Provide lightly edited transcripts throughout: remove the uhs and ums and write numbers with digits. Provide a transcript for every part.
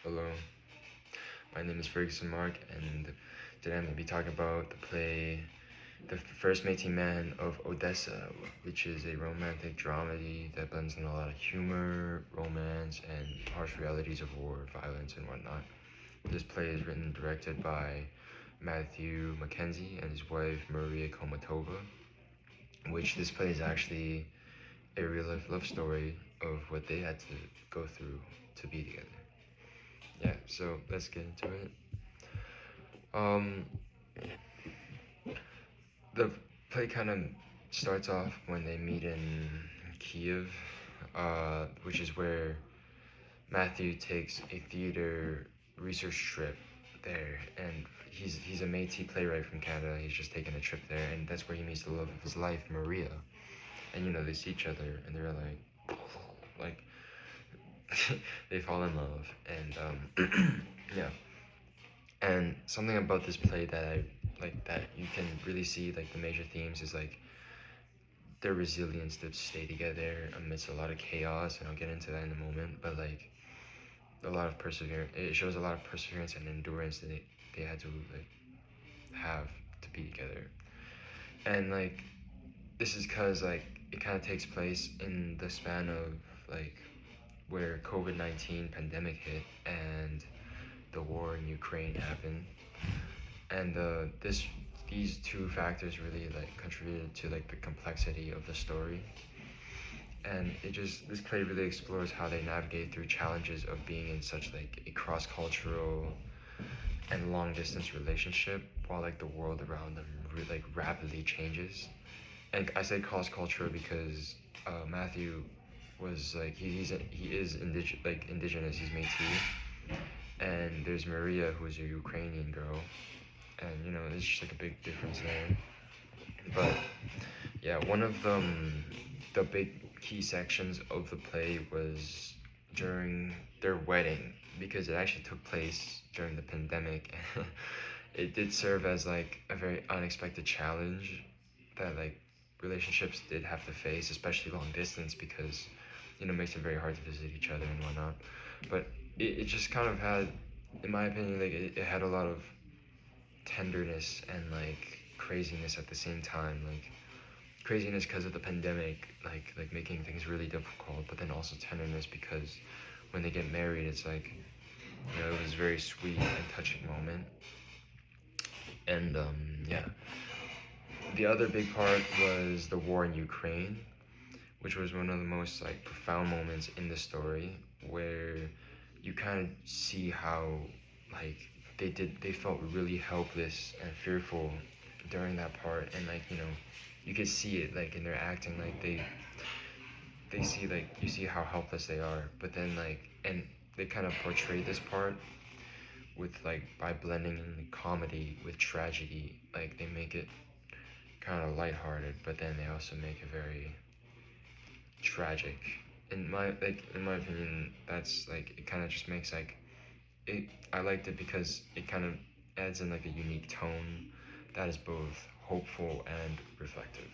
Hello, my name is Ferguson Mark, and today I'm going to be talking about the play The First Métis Man of Odesa, which is a romantic dramedy that blends in a lot of humor, romance, and harsh realities of war, violence, and whatnot. This play is written and directed by Matthew Mackenzie and his wife Maria Komatova, which this play is actually a real life love story of what they had to go through to be together. Yeah, so let's get into it. Um, the play kind of starts off when they meet in Kiev, which is where Matthew takes a theater research trip there, and he's a Métis playwright from Canada. He's just taking a trip there, and that's where he meets the love of his life, Maria. And they see each other, and they're like they fall in love, and yeah. And something about this play that I like that you can really see like the major themes is like their resilience to stay together amidst a lot of chaos, and I'll get into that in a moment. But like a lot of perseverance, it shows a lot of perseverance and endurance that they had to like have to be together. And like this is because like it kind of takes place in the span of like where COVID-19 pandemic hit and the war in Ukraine happened, and these two factors really like contributed to like the complexity of the story. And this play really explores how they navigate through challenges of being in such like a cross-cultural and long-distance relationship while like the world around them really like rapidly changes. And I say cross-cultural because Matthew was like he is indigenous, he's Métis, and there's Maria, who's a Ukrainian girl, and there's just like a big difference there. But yeah, one of the big key sections of the play was during their wedding, because it actually took place during the pandemic. It did serve as like a very unexpected challenge that like relationships did have to face, especially long distance, because it makes it very hard to visit each other and whatnot. But it just kind of had, in my opinion, like it had a lot of tenderness and like craziness at the same time. Like craziness because of the pandemic, like making things really difficult, but then also tenderness because when they get married, it's like it was a very sweet and touching moment. And yeah, the other big part was the war in Ukraine, which was one of the most like profound moments in the story, where you kind of see how like they felt really helpless and fearful during that part. And like you could see it like in their acting, like they see like you see how helpless they are, but then like and they kind of portray this part with like by blending in the comedy with tragedy. Like they make it kind of lighthearted, but then they also make it very tragic. In my opinion, that's like it kind of just makes like it. I liked it because it kind of adds in like a unique tone that is both hopeful and reflective.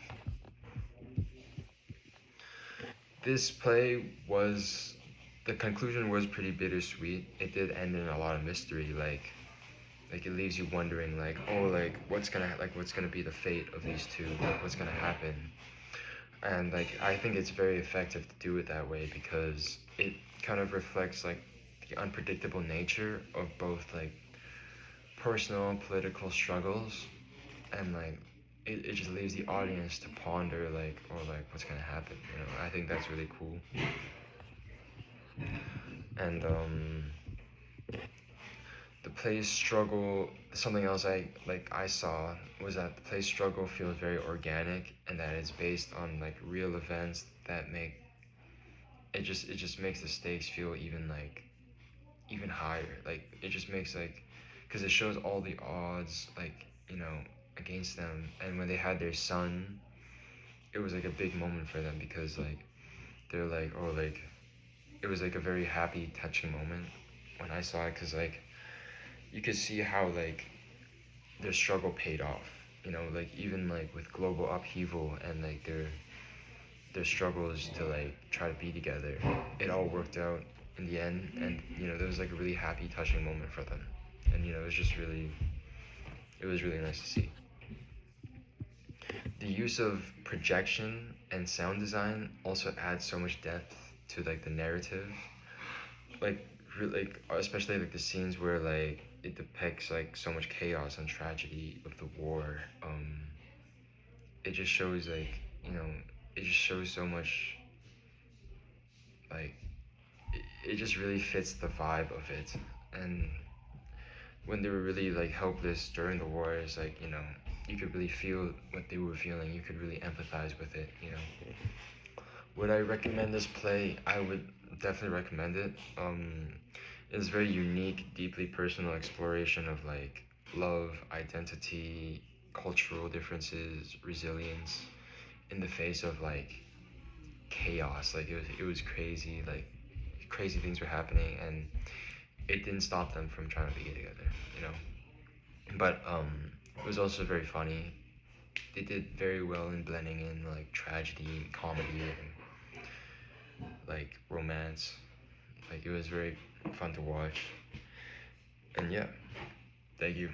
This play was the conclusion was pretty bittersweet. It did end in a lot of mystery, like it leaves you wondering like, oh, like what's gonna be the fate of these two, like what's gonna happen. And like I think it's very effective to do it that way because it kind of reflects like the unpredictable nature of both like personal and political struggles, and like it just leaves the audience to ponder like, or like what's gonna happen. I think that's really cool. And the play's struggle, something else I saw was that the play's struggle feels very organic, and that it's based on like real events that make it just makes the stakes feel even higher. Like it just makes like, because it shows all the odds like against them. And when they had their son, it was like a big moment for them, because like they're like, oh, like it was like a very happy, touching moment when I saw it, because like you could see how like their struggle paid off. Like even like with global upheaval and like their struggles to like try to be together, it all worked out in the end, and there was like a really happy, touching moment for them, and it was just it was really nice to see. The use of projection and sound design also adds so much depth to like the narrative, like especially like the scenes where like it depicts like so much chaos and tragedy of the war. It just shows like it just shows so much, like it just really fits the vibe of it. And when they were really like helpless during the war, it's like you could really feel what they were feeling. You could really empathize with it. Would I recommend this play? I would definitely recommend it. It's a very unique, deeply personal exploration of like love, identity, cultural differences, resilience in the face of like chaos. Like it was crazy. Like crazy things were happening, and it didn't stop them from trying to be together. But it was also very funny. They did very well in blending in like tragedy and comedy and like romance. Like it was very fun to watch. And yeah, thank you.